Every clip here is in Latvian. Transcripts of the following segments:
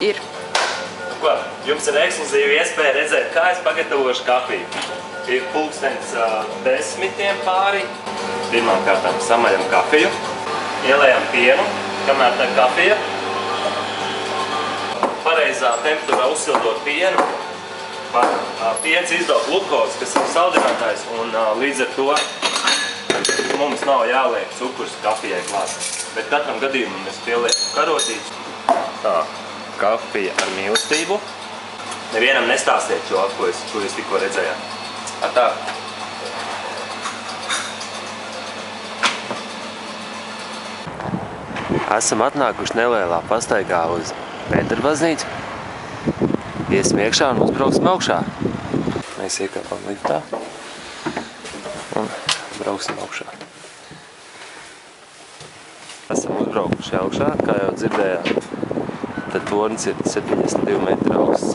Ir. Ko? Jums ir ekskluzīva iespēja redzēt, kā es pagatavošu kafiju. Ir pulkstens 10 pāri. Pirmām kārtām samaļam kafiju, ielējam pienu, kamēr tā kafija. Pareizā temperatūrā uzsildot pienu. Piens izdod glukozi, kas ir saldinātājs, un līdz ar to mums nav jāliek cukurs kafijai klāt. Bet katram gadījumam mēs pieliekam karotīšu. Tā, kafija ar mīlestību. Nevienam nestāstiet šo, ko jūs tikko redzējāt. Tā. Esam atnākuši nelielā pastaigā uz Pētera baznīcu. Iesim iekšā un uzbrauksim augšā. Mēs iekāpam liftā un brauksim augšā. Esam uzbraukuši augšā, kā jau dzirdējāt. Tad tornis ir 72 metri augsts.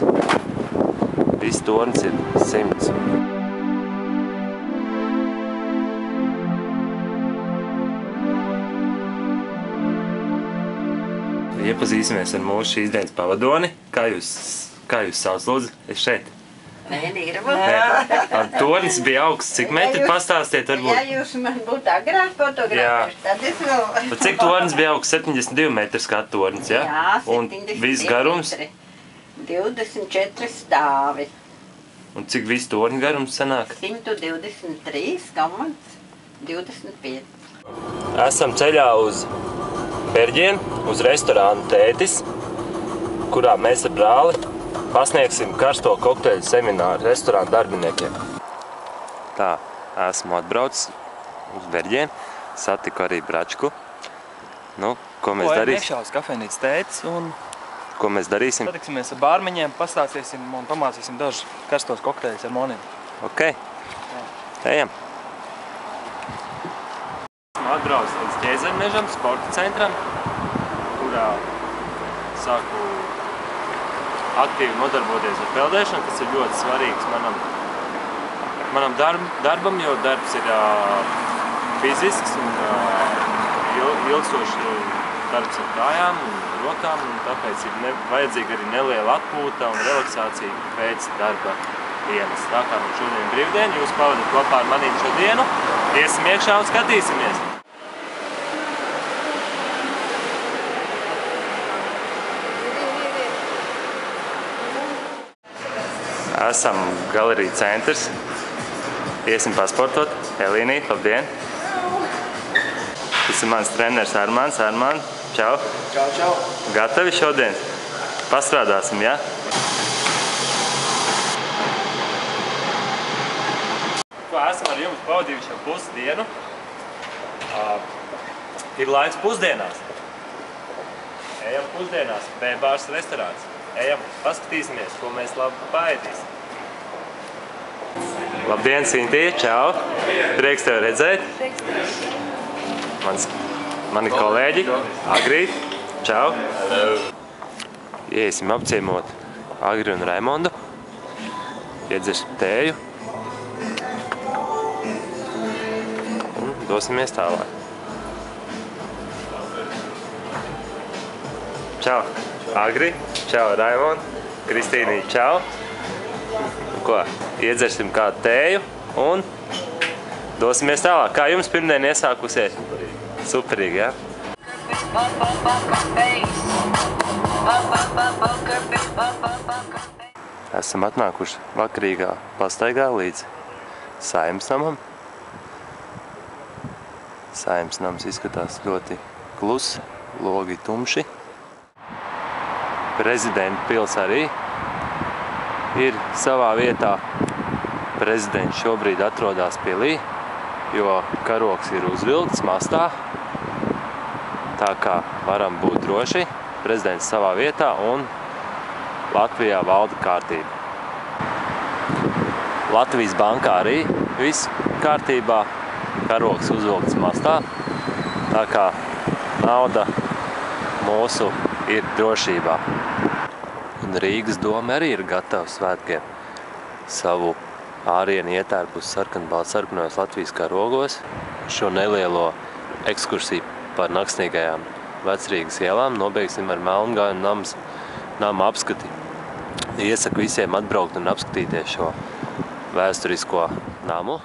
Viss tornis ir 100. Iepazīsimies ar mūsu šīs dienas pavadoni. Kā jūs sauc, lūdzu? Es šeit. Tornis bija augsts. Cik metri pastāstiet varbūt? Ja jūs man būtu agrāk fotografējuši, tad es vēl... Cik tornis bija augsts? 72 metri skatu tornis, ja? Jā, 72 un viss garums? 24 stāvi. Un cik viss torņa garums sanāk? 123,25. Esam ceļā uz Berģienu, uz restorānu Tētis, kurā mēs ar brāli pasniegsim karsto kokteļu semināru restorānu darbiniekiem. Tā, esmu atbraucis uz Berģienu, satiku arī Bračku. Nu, ko mēs darīsim? Iekšā uz kafejnīcas Tētis un... Ko mēs darīsim? Satiksimies ar bārmeņiem, pastāstīsim un pamācīsim dažus karstos kokteļus ar moniem. Ok. Ejam. Esmu atbraucis līdz Ķēzermežam, sporta centram, kurā sāku aktīvi nodarboties ar peldēšanu, kas ir ļoti svarīgs manam darbam, jo darbs ir fizisks un ilgstošs darbs ar kājām un rokām, un tāpēc ir vajadzīga arī neliela atpūta un relaksācija pēc darba dienas. Tā kā mums šodien brīvdiena, jūs pavadat kopā ar manīm šo dienu, iesim iekšā un skatīsimies. Esam galerija centrs. Iesim pasportot. Elīnīt, labdien! Tas ir mans treneris Armāns. Armān, čau! Čau, čau! Gatavi šodien? Pastrādāsim, jā? Ko esam ar jums pavadījuši jau pusdienu? Ir laiks pusdienās. Ejam pusdienās, B-bārs restorāns. Ejam, paskatīsimies, ko mēs labi paēdīsim. Labdien, Sintija, čau! Prieks tevi redzēt! Mani kolēģi, Agrīt, čau! Iesim apciemot Agri un Raimondu, iedzersim tēju un dosimies tālāk. Čau, Agri, čau, Raimond, Kristīnī, čau! Ko, iedzersim kādu tēju un dosimies tālāk. Kā jums pirmdiena iesākusies? Superīgi, jā? Esam atnākuši vakarīgā pastaigā līdz Saeimas namam. Saeimas nams izskatās ļoti kluss, logi tumši. Prezidenta pils arī ir savā vietā. Prezidents šobrīd atrodas pilī, jo karogs ir uzvilkts mastā. Tā kā varam būt droši, prezidents savā vietā un Latvijā valda kārtība. Latvijas bankā arī viss kārtībā, karogs uzvilkts mastā. Tā kā nauda mūsu ir drošībā. Un Rīgas doma arī ir gatava svētkiem savu ārienu ietērpu uz sarkanbaltsarkanojos Latvijas karogos. Šo nelielo ekskursiju par naksnīgajām Vecrīgas ielām nobeigsim ar Melngāju nams nama apskati. Iesaku visiem atbraukt un apskatīties šo vēsturisko namu.